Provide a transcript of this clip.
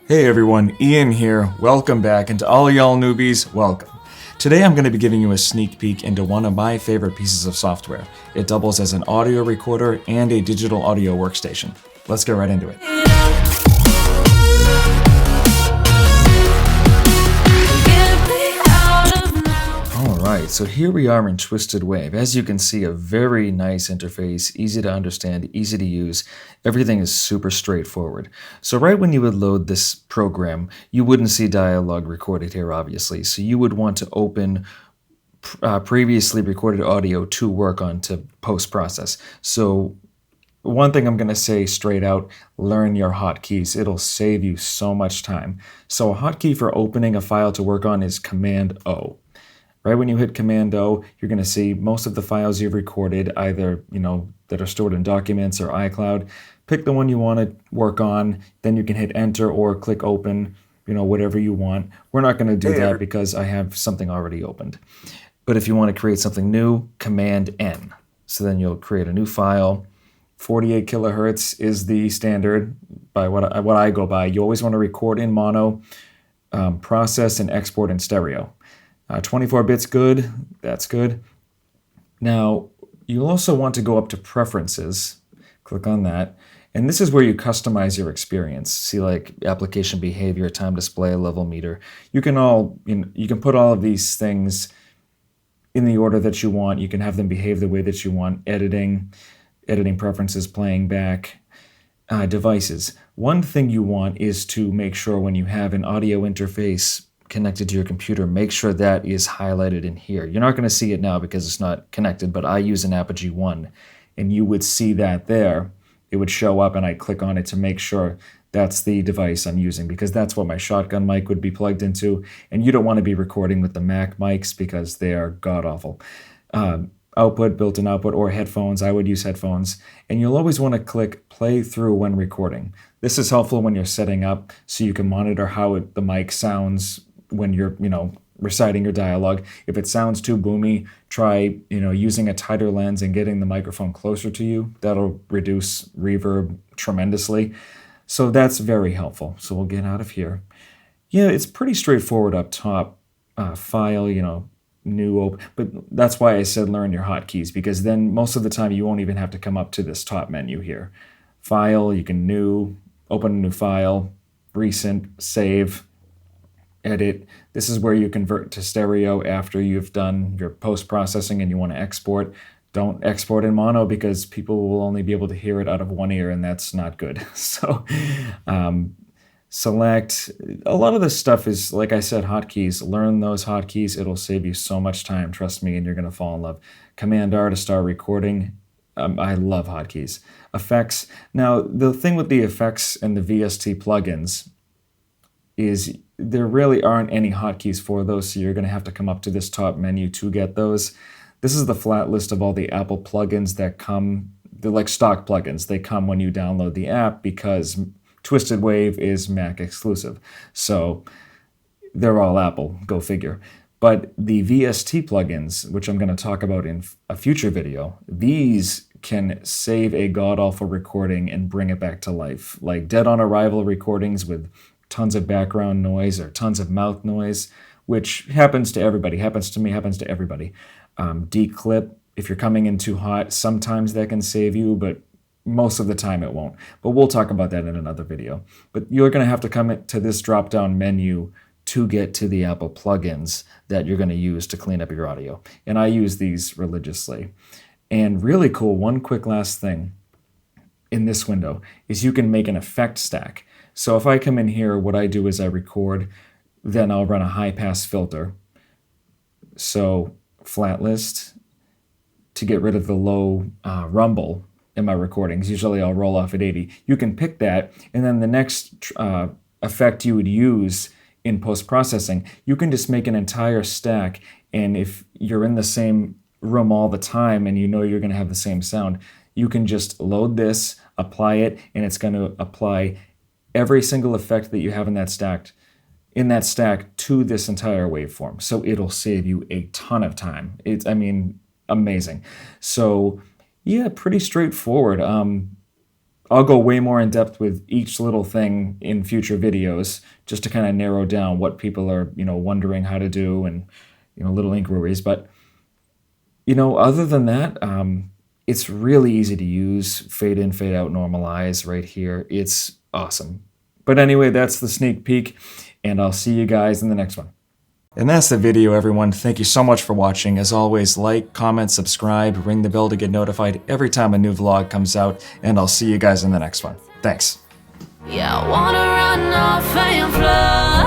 Hey everyone, Ian here. Welcome back, and to all y'all newbies, welcome. Today I'm going to be giving you a sneak peek into one of my favorite pieces of software. It doubles as an audio recorder and a digital audio workstation. Let's get right into it. Alright, so here we are in Twisted Wave. As you can see, a very nice interface, easy to understand, easy to use. Everything is super straightforward. So right when you would load this program, you wouldn't see dialogue recorded here, obviously. So you would want to open previously recorded audio to work on to post-process. So one thing I'm going to say straight out, learn your hotkeys. It'll save you so much time. So a hotkey for opening a file to work on is Command-O. Right when you hit Command-O, you're going to see most of the files you've recorded, either, that are stored in Documents or iCloud. Pick the one you want to work on, then you can hit Enter or click Open, whatever you want. We're not going to do that because I have something already opened. But if you want to create something new, Command-N. So then you'll create a new file. 48 kilohertz is the standard by what I go by. You always want to record in mono, process and export in stereo. 24 bits good, that's good. Now, you'll also want to go up to Preferences, click on that, and this is where you customize your experience. See, like application behavior, time display, level meter. You can put all of these things in the order that you want. You can have them behave the way that you want. Editing preferences, playing back, devices. One thing you want is to make sure when you have an audio interface connected to your computer, make sure that is highlighted in here. You're not going to see it now because it's not connected, but I use an Apogee 1, and you would see that there. It would show up, and I click on it to make sure that's the device I'm using, because that's what my shotgun mic would be plugged into, and you don't want to be recording with the Mac mics because they are god-awful. Output, built-in output, or headphones. I would use headphones. And you'll always want to click play through when recording. This is helpful when you're setting up so you can monitor how the mic sounds when you're, reciting your dialogue. If it sounds too boomy, try, using a tighter lens and getting the microphone closer to you. That'll reduce reverb tremendously. So that's very helpful. So we'll get out of here. Yeah, it's pretty straightforward up top. File, new open, but that's why I said learn your hotkeys, because then most of the time you won't even have to come up to this top menu here. File, you can open a new file, recent, save, edit. This is where you convert to stereo after you've done your post-processing and you want to export. Don't export in mono because people will only be able to hear it out of one ear, and that's not good. So select. A lot of this stuff is, like I said, hotkeys. Learn those hotkeys. It'll save you so much time, trust me, and you're going to fall in love. Command-R to start recording. I love hotkeys. Effects. Now, the thing with the effects and the VST plugins is there really aren't any hotkeys for those, so you're going to have to come up to this top menu to get those. This is the flat list of all the Apple plugins that come. They're like stock plugins. They come when you download the app because Twisted Wave is Mac exclusive. So they're all Apple, go figure. But the VST plugins, which I'm going to talk about in a future video, these can save a god-awful recording and bring it back to life. Like dead on arrival recordings with tons of background noise or tons of mouth noise, which happens to everybody. Happens to me, happens to everybody. Declip, if you're coming in too hot, sometimes that can save you, but most of the time it won't. But we'll talk about that in another video. But you're going to have to come to this drop-down menu to get to the Apple plugins that you're going to use to clean up your audio. And I use these religiously. And really cool, one quick last thing in this window is you can make an effect stack. So if I come in here, what I do is I record, then I'll run a high-pass filter. So flat list to get rid of the low rumble in my recordings. Usually I'll roll off at 80. You can pick that, and then the next effect you would use in post-processing, you can just make an entire stack, and if you're in the same room all the time and you know you're going to have the same sound, you can just load this, apply it, and it's going to apply every single effect that you have in that stack to this entire waveform. So it'll save you a ton of time. It's amazing. So yeah, pretty straightforward. I'll go way more in depth with each little thing in future videos just to kind of narrow down what people are, wondering how to do and, little inquiries. But, other than that, it's really easy to use. Fade in, fade out, normalize right here. It's awesome. But anyway, that's the sneak peek, and I'll see you guys in the next one. And that's the video, everyone. Thank you so much for watching. As always, like, comment, subscribe, ring the bell to get notified every time a new vlog comes out, and I'll see you guys in the next one. Thanks. Yeah, I wanna run off and fly.